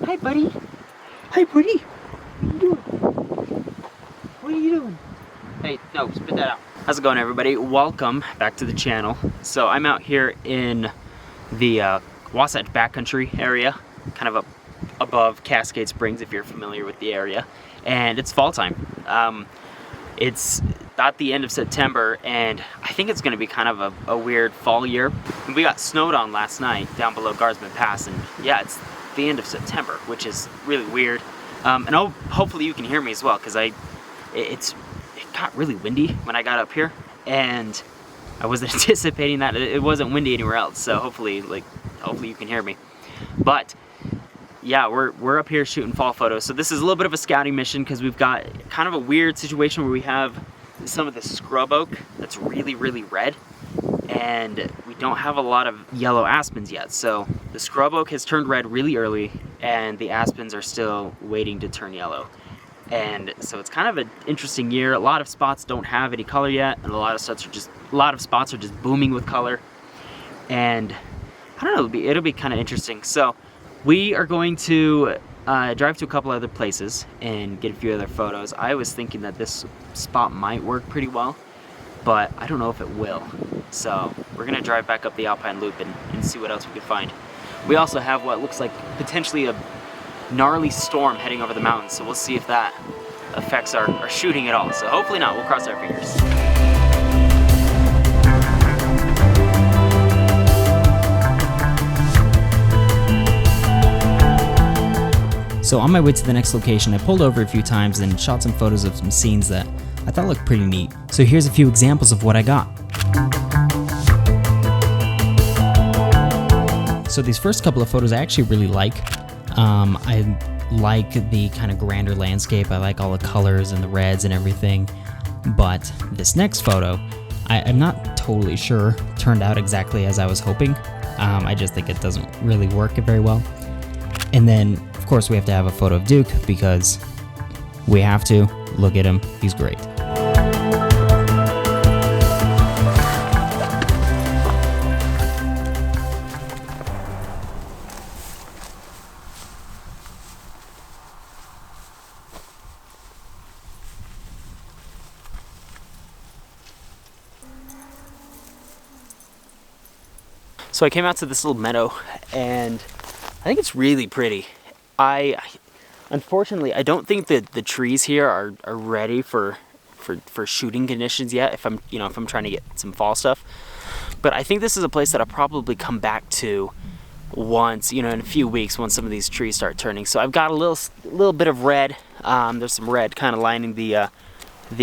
Hi, buddy. Hi, buddy. What are you doing? What are you doing? Hey, no, spit that out. How's it going, everybody? Welcome back to the channel. So I'm out here in the Wasatch Backcountry area, kind of up above Cascade Springs, if you're familiar with the area. And it's fall time. It's about the end of September, and I think it's going to be kind of a weird fall year. We got snowed on last night down below Guardsman Pass, and yeah, it's the end of September, which is really weird. And hopefully you can hear me as well, because it got really windy when I got up here, and I wasn't anticipating that. It wasn't windy anywhere else, so hopefully you can hear me. But yeah, we're up here shooting fall photos. So this is a little bit of a scouting mission, because we've got kind of a weird situation where we have some of the scrub oak that's really, really red, and we don't have a lot of yellow aspens yet. So the scrub oak has turned red really early, and the aspens are still waiting to turn yellow. And so it's kind of an interesting year. A lot of spots don't have any color yet, and a lot of spots are just booming with color. And I don't know, it'll be kind of interesting. So we are going to drive to a couple other places and get a few other photos. I was thinking that this spot might work pretty well, but I don't know if it will. So we're gonna drive back up the Alpine Loop and see what else we can find. We also have what looks like potentially a gnarly storm heading over the mountains, so we'll see if that affects our shooting at all. So hopefully not, we'll cross our fingers. So on my way to the next location, I pulled over a few times and shot some photos of some scenes that I thought looked pretty neat. So here's a few examples of what I got. So these first couple of photos I actually really like. I like the kind of grander landscape. I like all the colors and the reds and everything. But this next photo, I'm not totally sure turned out exactly as I was hoping. I just think it doesn't really work very well. And then, of course, we have to have a photo of Duke, because we have to. Look at him, he's great. So I came out to this little meadow, and I think it's really pretty. Unfortunately, I don't think that the trees here are ready for shooting conditions yet, if I'm trying to get some fall stuff. But I think this is a place that I'll probably come back to once, in a few weeks, when some of these trees start turning. So I've got a little bit of red. There's some red kind of lining the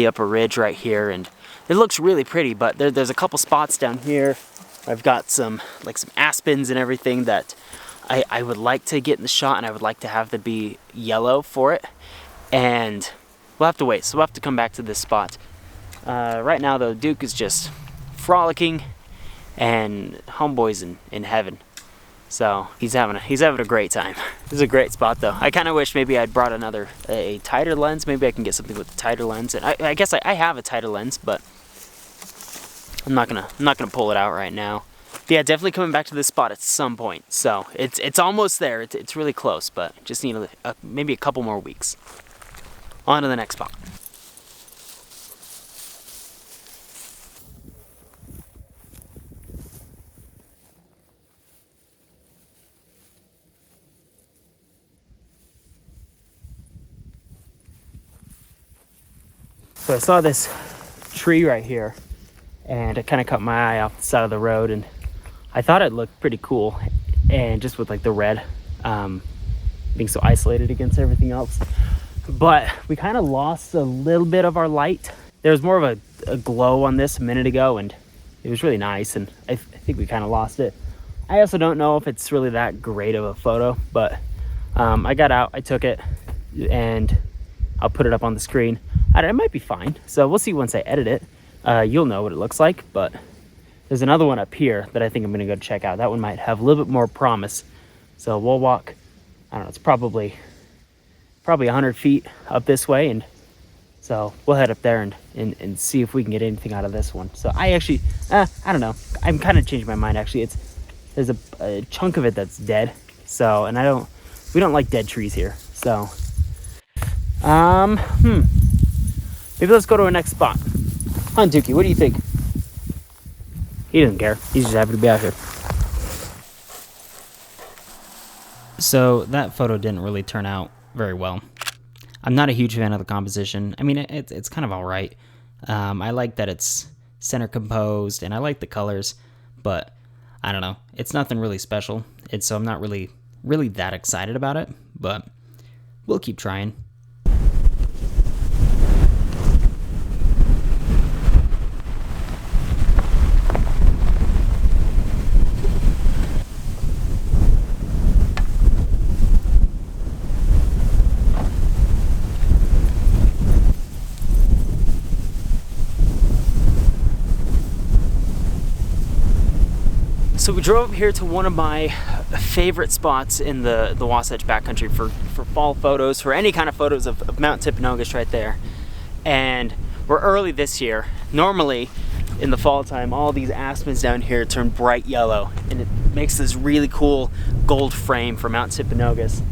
upper ridge right here, and it looks really pretty. But there's a couple spots down here. I've got some aspens and everything that I would like to get in the shot, and I would like to have them be yellow for it. And we'll have to wait, so we'll have to come back to this spot. Right now, though, Duke is just frolicking, and homeboy's in heaven. So he's having a great time. This is a great spot, though. I kind of wish maybe I'd brought a tighter lens. Maybe I can get something with a tighter lens. And I guess I have a tighter lens, but I'm not gonna pull it out right now. But yeah, definitely coming back to this spot at some point. So it's almost there. It's really close, but just need maybe a couple more weeks. On to the next spot. So I saw this tree right here, and it kind of caught my eye off the side of the road, and I thought it looked pretty cool, and just with the red being so isolated against everything else. But we kind of lost a little bit of our light. There was more of a glow on this a minute ago, and it was really nice, and I think we kind of lost it. I also don't know if it's really that great of a photo, but I got out, I took it, and I'll put it up on the screen. It might be fine, so we'll see once I edit it. You'll know what it looks like, but there's another one up here that I think I'm gonna go check out. That one might have a little bit more promise. So we'll walk, I don't know, it's probably 100 feet up this way, and so we'll head up there and see if we can get anything out of this one. So I actually, I don't know, I'm kind of changing my mind actually. There's a chunk of it that's dead, so, and I don't We don't like dead trees here. So, maybe let's go to our next spot. Come on, Dookie, what do you think? He doesn't care. He's just happy to be out here. So that photo didn't really turn out very well. I'm not a huge fan of the composition. I mean, it's kind of all right. I like that it's center composed, and I like the colors, but I don't know. It's nothing really special, and so I'm not really that excited about it, but we'll keep trying. So we drove here to one of my favorite spots in the Wasatch Backcountry for fall photos, for any kind of photos of Mount Timpanogos right there. And we're early this year. Normally, in the fall time, all these aspens down here turn bright yellow, and it makes this really cool gold frame for Mount Timpanogos.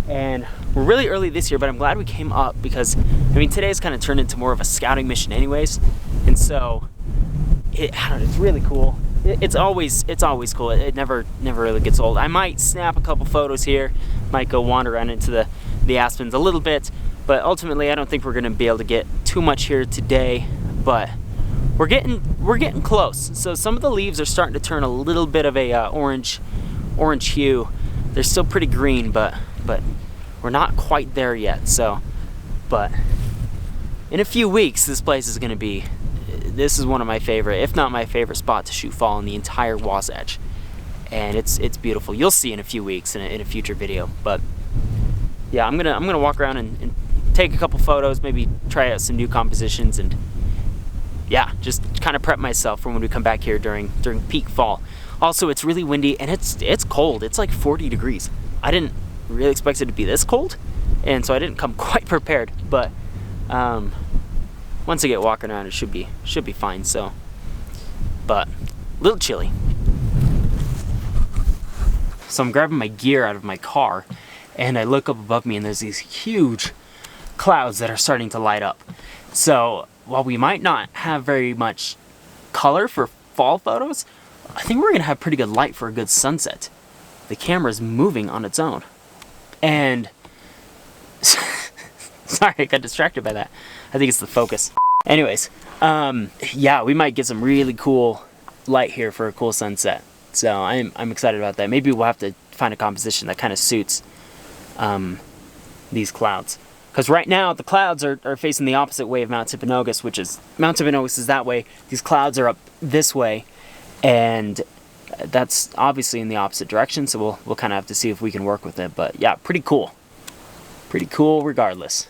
And we're really early this year, but I'm glad we came up because, I mean, today's kind of turned into more of a scouting mission anyways. And so, I don't know, it's really cool. It's always cool. It never really gets old. I might snap a couple photos here, might go wander around into the aspens a little bit, but ultimately I don't think we're gonna be able to get too much here today, but we're getting close. So some of the leaves are starting to turn a little bit of a orange hue. They're still pretty green, but we're not quite there yet. So, but in a few weeks, this place is gonna be. This is one of my favorite, if not my favorite spot to shoot fall in the entire Wasatch. And it's beautiful. You'll see in a few weeks in a future video. But yeah, I'm gonna walk around and take a couple photos, maybe try out some new compositions, and yeah, just kind of prep myself for when we come back here during peak fall. Also, it's really windy and it's cold. It's like 40 degrees. I didn't really expect it to be this cold, and so I didn't come quite prepared. But once I get walking around, it should be fine. So, but a little chilly. So I'm grabbing my gear out of my car, and I look up above me, and there's these huge clouds that are starting to light up. So while we might not have very much color for fall photos, I think we're gonna have pretty good light for a good sunset. The camera's moving on its own, and sorry, I got distracted by that. I think it's the focus. Anyways, yeah, we might get some really cool light here for a cool sunset. So I'm excited about that. Maybe we'll have to find a composition that kind of suits these clouds. Because right now the clouds are facing the opposite way of Mount Timpanogos, which is Mount Timpanogos is that way. These clouds are up this way, and that's obviously in the opposite direction. So we'll kind of have to see if we can work with it. But yeah, pretty cool. Pretty cool regardless.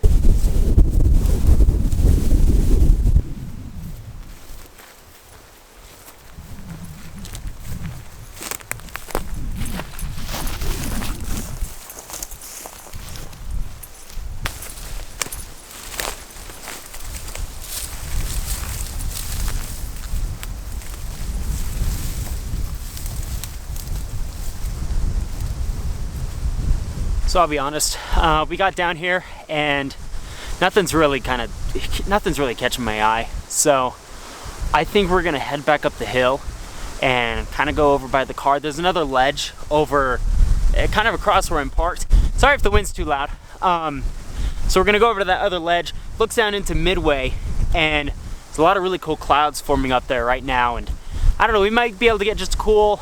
So I'll be honest, we got down here and nothing's really catching my eye. So I think we're gonna head back up the hill and kind of go over by the car. There's another ledge over, kind of across where I'm parked. Sorry if the wind's too loud. So we're gonna go over to that other ledge, looks down into Midway, and there's a lot of really cool clouds forming up there right now. And I don't know, we might be able to get just a cool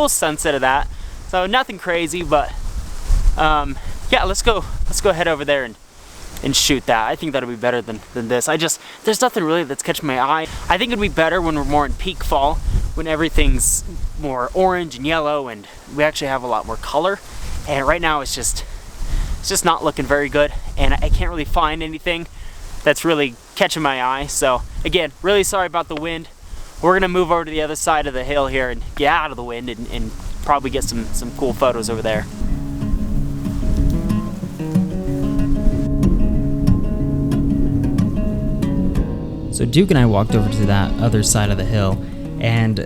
sunset of that. So nothing crazy, but yeah, let's go head over there and shoot that. I think that'll be better than this. There's nothing really that's catching my eye. I think it'd be better when we're more in peak fall, when everything's more orange and yellow and we actually have a lot more color. And right now it's just not looking very good, and I can't really find anything that's really catching my eye. So again, really sorry about the wind. We're gonna move over to the other side of the hill here and get out of the wind and probably get some cool photos over there. So Duke and I walked over to that other side of the hill, and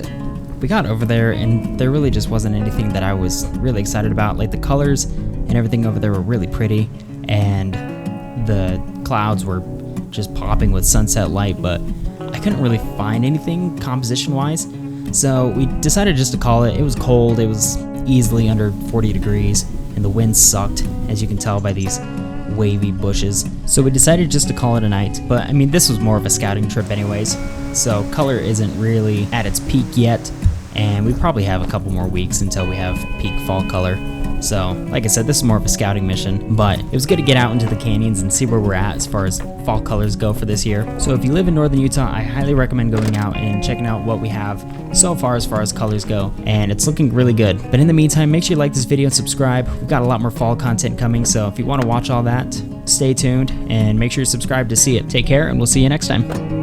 we got over there, and there really just wasn't anything that I was really excited about. Like, the colors and everything over there were really pretty, and the clouds were just popping with sunset light, but I couldn't really find anything composition-wise, so we decided just to call it. It was cold, it was easily under 40 degrees, and the wind sucked, as you can tell by these wavy bushes. So we decided just to call it a night, but I mean, this was more of a scouting trip anyways, so color isn't really at its peak yet, and we probably have a couple more weeks until we have peak fall color. So, like I said, this is more of a scouting mission, but it was good to get out into the canyons and see where we're at as far as fall colors go for this year. So if you live in northern Utah, I highly recommend going out and checking out what we have so far as colors go, and it's looking really good. But in the meantime, make sure you like this video and subscribe. We've got a lot more fall content coming, so if you want to watch all that, stay tuned and make sure you subscribe to see it. Take care, and we'll see you next time.